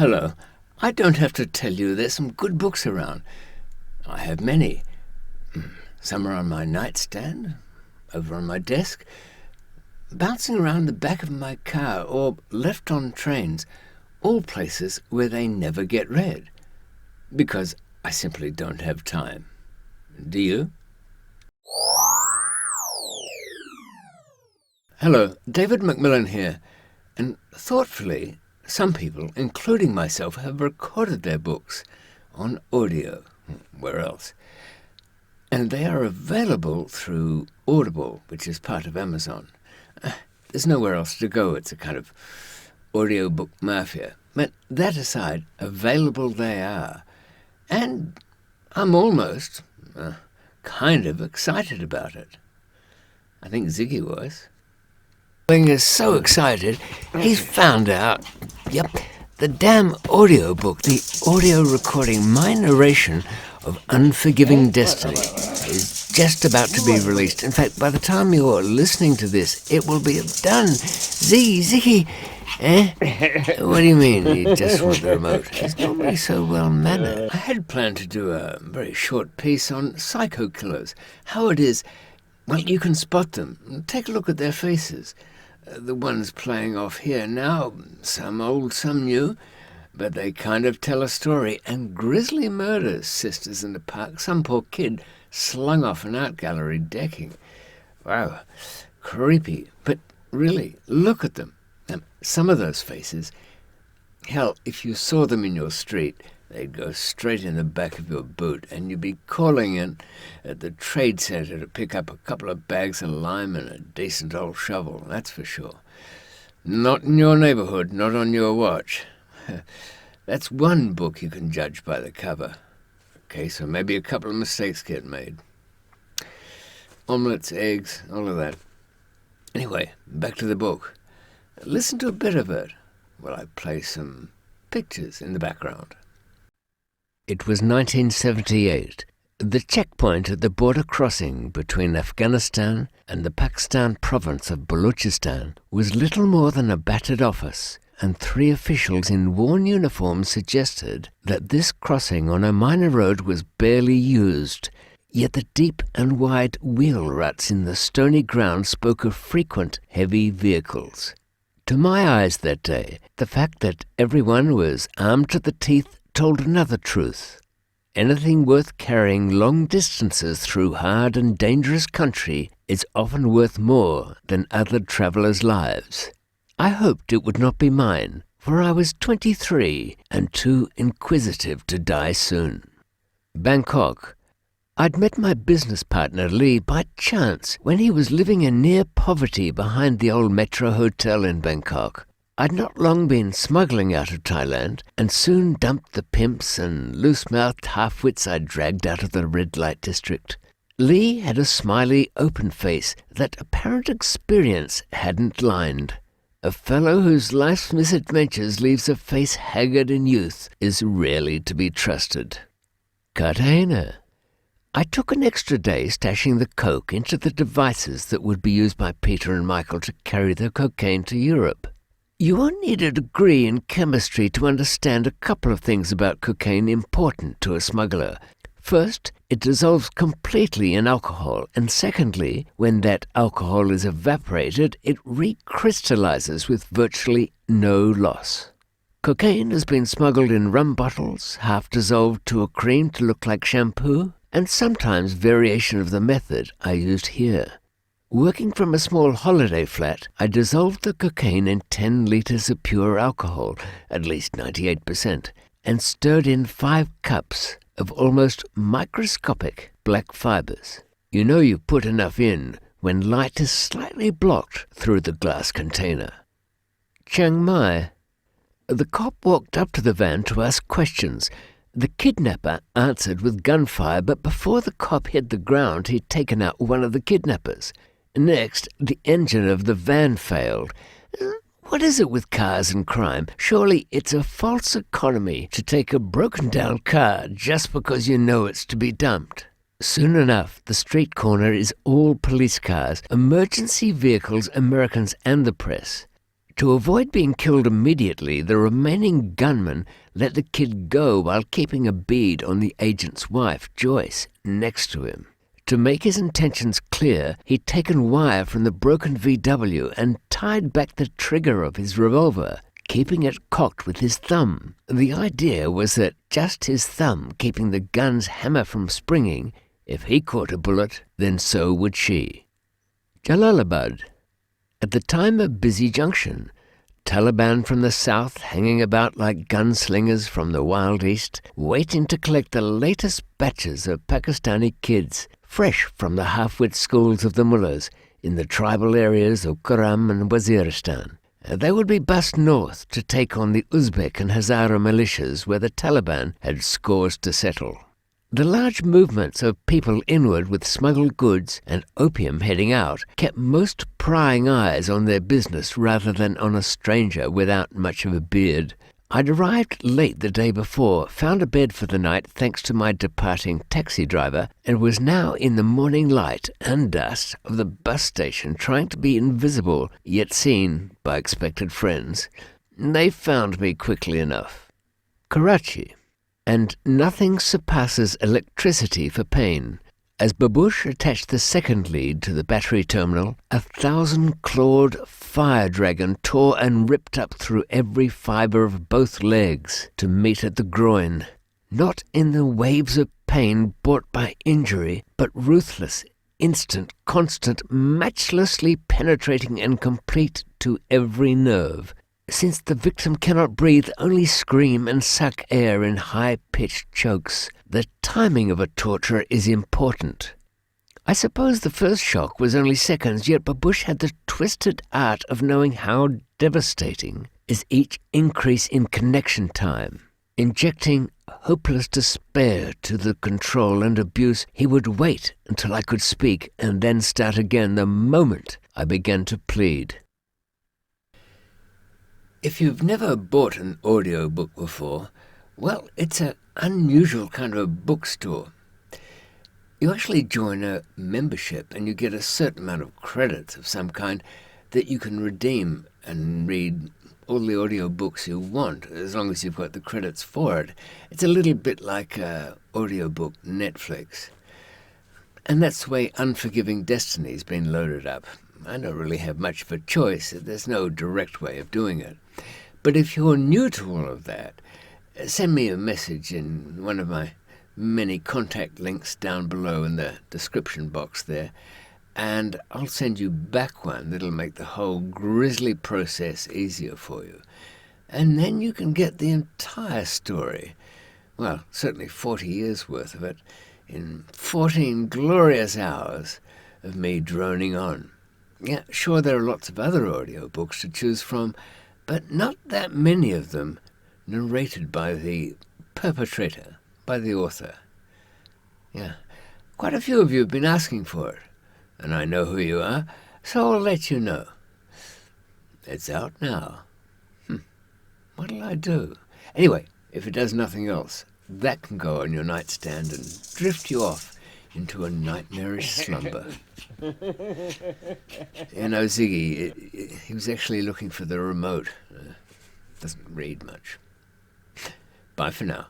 Hello. I don't have to tell you there's some good books around. I have many. Some are on my nightstand, over on my desk, bouncing around the back of my car, or left on trains, all places where they never get read, because I simply don't have time. Do you? Hello, David McMillan here, and thoughtfully, some people, including myself, have recorded their books on audio. Where else? And they are available through Audible, which is part of Amazon. There's nowhere else to go. It's a kind of audiobook mafia. But that aside, available they are. And I'm almost, kind of excited about it. I think Ziggy was. Ling is so excited, he's found out, the damn audiobook, the audio recording, my narration of Unforgiving Destiny, is just about to be released. In fact, by the time you're listening to this, it will be done. Ziggy, What do you mean, you just want the remote? He's normally so well-mannered. I had planned to do a very short piece on psycho killers, how it is, well, you can spot them. Take a look at their faces. The ones playing off here now, some old, some new, but they kind of tell a story. And grisly murders, sisters in the park, some poor kid slung off an art gallery decking. Wow, creepy. But really, look at them. Some of those faces, hell, if you saw them in your street, they'd go straight in the back of your boot, and you'd be calling in at the trade centre to pick up a couple of bags of lime and a decent old shovel, that's for sure. Not in your neighbourhood, not on your watch. That's one book you can judge by the cover. Okay, so maybe a couple of mistakes get made. Omelettes, eggs, all of that. Anyway, back to the book. Listen to a bit of it while I play some pictures in the background. It was 1978. The checkpoint at the border crossing between Afghanistan and the Pakistan province of Balochistan was little more than a battered office, and 3 officials in worn uniforms suggested that this crossing on a minor road was barely used, yet the deep and wide wheel ruts in the stony ground spoke of frequent heavy vehicles. To my eyes that day, the fact that everyone was armed to the teeth told another truth. Anything worth carrying long distances through hard and dangerous country is often worth more than other travellers' lives. I hoped it would not be mine, for I was 23 and too inquisitive to die soon. Bangkok. I'd met my business partner Lee by chance when he was living in near poverty behind the old Metro Hotel in Bangkok. I'd not long been smuggling out of Thailand, and soon dumped the pimps and loose-mouthed half-wits I'd dragged out of the red light district. Lee had a smiley, open face that apparent experience hadn't lined. A fellow whose life's misadventures leaves a face haggard in youth is rarely to be trusted. Cartagena. I took an extra day stashing the coke into the devices that would be used by Peter and Michael to carry the cocaine to Europe. You won't need a degree in chemistry to understand a couple of things about cocaine important to a smuggler. First, it dissolves completely in alcohol, and secondly, when that alcohol is evaporated, it recrystallizes with virtually no loss. Cocaine has been smuggled in rum bottles, half dissolved to a cream to look like shampoo, and sometimes variation of the method I used here. Working from a small holiday flat, I dissolved the cocaine in 10 litres of pure alcohol, at least 98%, and stirred in 5 cups of almost microscopic black fibres. You know you put enough in when light is slightly blocked through the glass container. Chiang Mai. The cop walked up to the van to ask questions. The kidnapper answered with gunfire, but before the cop hit the ground, he'd taken out one of the kidnappers. Next, the engine of the van failed. What is it with cars and crime? Surely it's a false economy to take a broken-down car just because you know it's to be dumped. Soon enough, the street corner is all police cars, emergency vehicles, Americans and the press. To avoid being killed immediately, the remaining gunman let the kid go while keeping a bead on the agent's wife, Joyce, next to him. To make his intentions clear, he'd taken wire from the broken VW and tied back the trigger of his revolver, keeping it cocked with his thumb. The idea was that just his thumb keeping the gun's hammer from springing, if he caught a bullet, then so would she. Jalalabad. At the time a busy junction. Taliban from the south hanging about like gunslingers from the Wild East, waiting to collect the latest batches of Pakistani kids, fresh from the half-wit schools of the mullahs in the tribal areas of Kuram and Waziristan. They would be bussed north to take on the Uzbek and Hazara militias where the Taliban had scores to settle. The large movements of people inward with smuggled goods and opium heading out kept most prying eyes on their business rather than on a stranger without much of a beard. I'd arrived late the day before, found a bed for the night thanks to my departing taxi driver, and was now in the morning light and dust of the bus station trying to be invisible, yet seen by expected friends. They found me quickly enough. Karachi. And nothing surpasses electricity for pain. As Babush attached the second lead to the battery terminal, 1,000-clawed fire dragon tore and ripped up through every fibre of both legs to meet at the groin, not in the waves of pain brought by injury, but ruthless, instant, constant, matchlessly penetrating and complete to every nerve. Since the victim cannot breathe, only scream and suck air in high-pitched chokes, the timing of a torture is important. I suppose the first shock was only seconds, yet Babush had the twisted art of knowing how devastating is each increase in connection time. Injecting hopeless despair to the control and abuse, he would wait until I could speak and then start again the moment I began to plead. If you've never bought an audiobook before, well, it's an unusual kind of a bookstore. You actually join a membership and you get a certain amount of credits of some kind that you can redeem and read all the audiobooks you want, as long as you've got the credits for it. It's a little bit like audiobook Netflix. And that's the way Unforgiving Destiny's been loaded up. I don't really have much of a choice. There's no direct way of doing it. But if you're new to all of that, send me a message in one of my many contact links down below in the description box there, and I'll send you back one that'll make the whole grisly process easier for you. And then you can get the entire story, well, certainly 40 years worth of it, in 14 glorious hours of me droning on. Yeah, sure, there are lots of other audiobooks to choose from, but not that many of them narrated by the perpetrator, by the author. Yeah, quite a few of you have been asking for it, and I know who you are, so I'll let you know. It's out now. What'll I do? Anyway, if it does nothing else, that can go on your nightstand and drift you off into a nightmarish slumber. You know, Ziggy, he was actually looking for the remote. Doesn't read much. Bye for now.